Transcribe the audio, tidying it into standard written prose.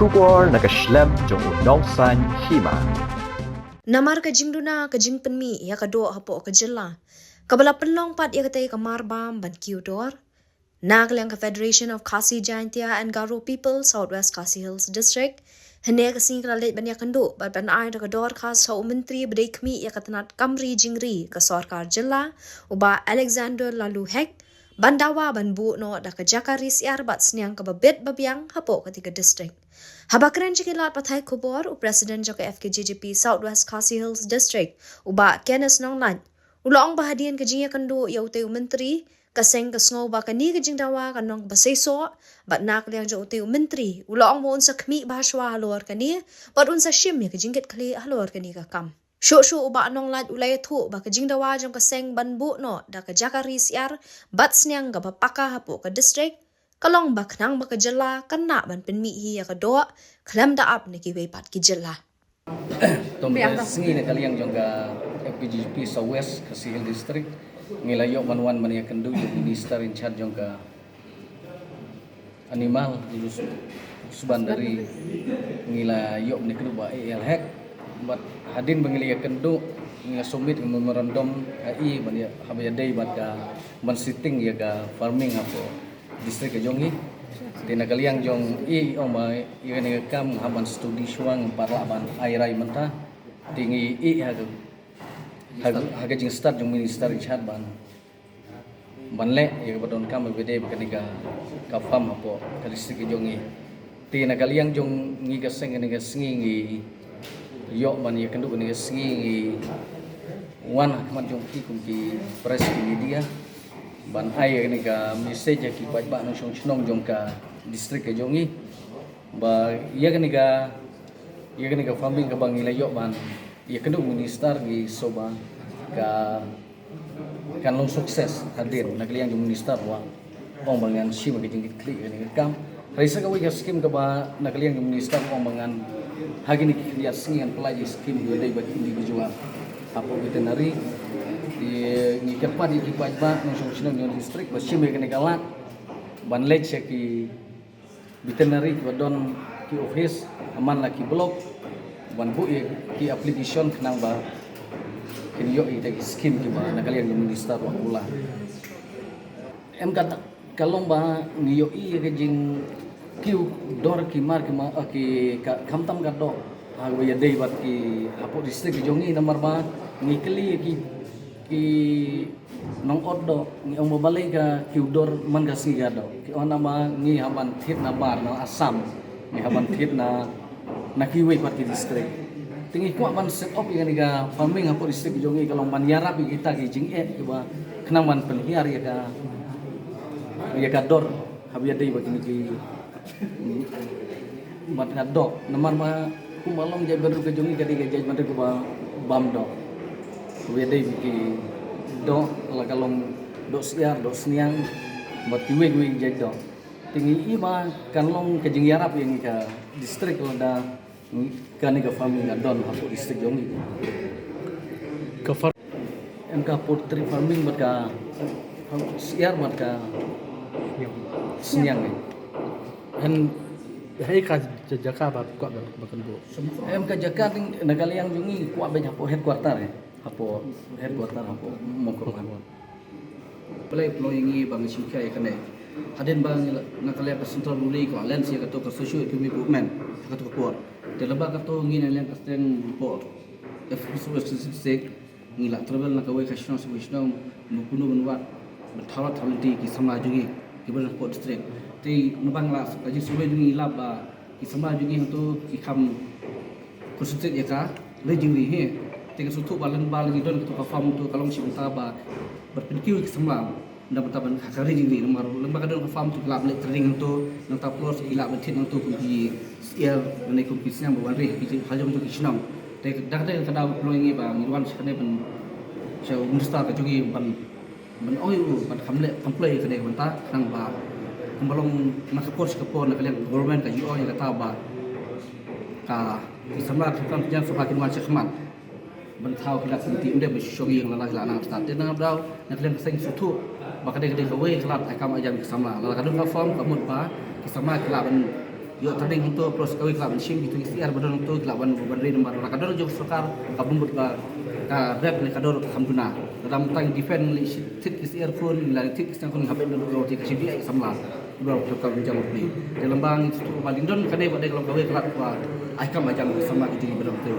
Shubor nakaslem jong unongsan hima. Namar ka jingduna ka jingpenmi ya ka do hapo ka jela. Kabala penlong pat ya katay kamarbam ban kiudor. Naglang ka Federation of Khasi Jaintia and Garo People Southwest Khasi Hills District. Hene ka sing kralit ban ya kando bat ban ay ka dor khas sa menteri brekmi ya katanat kamri jingri ka sarkar jela uba Alexander Lalu Hek bandawa ban bu no da ka jakari siar bat sniang ka babet babiang hapo ka district. Habakran cikilat patay kubor u President jaka FKJJP Southwest Khasi Hills District uba Kenneth Nonglan. Ulaong bahadian kajinya kando ya utay menteri kaseng kasngaw ba kani kajing dawa kanong baseso bat nakliang jo utay menteri ulaong mo unsa kmi bahaswa halor kani bat unsa shim ya kajingket kali halor kani ka kam. Sho uba anong lad ulay thu ba kajing dawa jong kaseng banbu no da ka jakari siar bat sniang ga papaka hapo ka district kalong ba knang ba ka jela kana ban penmi hi ya ka do klam da up ni ki we pat ki jela. Tong singi na kaliang jong ka FPGP sa West Khasi Hills District ngilayo manuan man ya kendu yung minister in charge jong ka animal lulus suban dari ngilayo ni kendu ba hek bat hadin bangilaya kendu ngila sumit memorandum ai ban ya habaya day bat ka man sitting ya ka farming apo distrik ke jongi tina kaliang jong i oma ikan ni kam haban studi suang parlaban airai menta tingi i haga jing start jong minister in charge ban le ya badon kam bede bakanika ka fam apo ka distrik ke jongi tina kaliang jong ngi ka seng ni ka singi ngi yo man ya kendu ni ka singi ngi wan man jong ki kum ki press media ban ai ni ka message ki pat ba no shong chnong jong ka district ke jongi ba ya ni ka farming ka bang ilayo ban ya kendu minister gi soba ka kan long sukses hadir nagliang jong minister wa ong bangan sim ka jing klik ni kam raisa ka wi ka skim ka ba nagliang jong minister ong bangan hagini ki ya singan pelaji skim do dai ba individual apo veterinary ni kepa di kipat ba no solution ng district ba siya may kanikalat banled siya ki veterinary ba don ki office aman la ki block ban bu ki application kanang ba kinyo ite scheme ki ba nakaliang yung minister wa kula kata kalong ba niyo i kajing ki dor ki mar ki kamtam ka do agwa ya day bat ki apo district jongi namar ba ngikli ki nong oddo ni ang mabalay ka kiudor man ka sigado ki ona ma ni haban thit na bar na asam ni haban thit na nakiway pat ki district tingi ko man set up yang ga farming apo district jongi kalau man yarap kita ki jing ki ba kenang man pelhiar ya ka dor habia dei ba ki mat ngadok namar ma kumalong jay baru ke jongi kadi jay man ko ba bam do wedai biki do la kalong do siar do sniang bat kiwe jay do tingi iba kalong ke jing yarap yang ka distrik la kani ka farming don hapo distrik jongi ka MK poultry farming bat ka siar bat ka sniang han hai ka jaka ba kwa bakan bo MK jaka ting nagaliang jongi kwa ba hapo headquarter hapo headquarter hapo mongkorban play employee bang sikai kane hadin bang nakale ka central ruli ko len sia ka to ka social economic movement ka to ko de laba ka to ngin len ka steng report if sek ngila travel na ka we ka shno no kuno bunwa bathawa thamti ki samajugi ki ban ko district ti no bangla ka ji suwe jungi laba ki samajugi to ki kham concentrate ya ka le jingri he tiga sutu balan di don tu kafam tu kalong si ba berpikir ke semlam nda betaban hakari jingri nomor lembaga don kafam tu lab le training tu nang taplor si lab betit nang tu kumpi ia menai kumpi siang bawan re pi hajam tu kisnam te dak te kada peloi ba ngirwan sekane ben so musta ka jogi ban oi ban kamle kamplay kane ban ta nang ba kumbalong nak course ka pon nak government ka jo ya kata ba ka semla kan jang semakin wan sekmat bentau kelas nanti udah bersyukur yang lalah lana start dan abdau nak kalian keseng sutu bakal dia kawe kelat akam ajam kesama lalu kadang ka form kamu ba kesama kelab Yo tadi untuk pros kawin kelab sim itu istiar badan untuk kelaban bandri nomor kador jog sokar kabumbut ka rep le kador kamduna dalam tang defend li tik istiar pun la tik istang kun haben dulu roti kasih dia samla bro ka menjawab ni dalam bang itu paling don kadai pada kalau kawin kelab wa aikam macam sama itu badan tu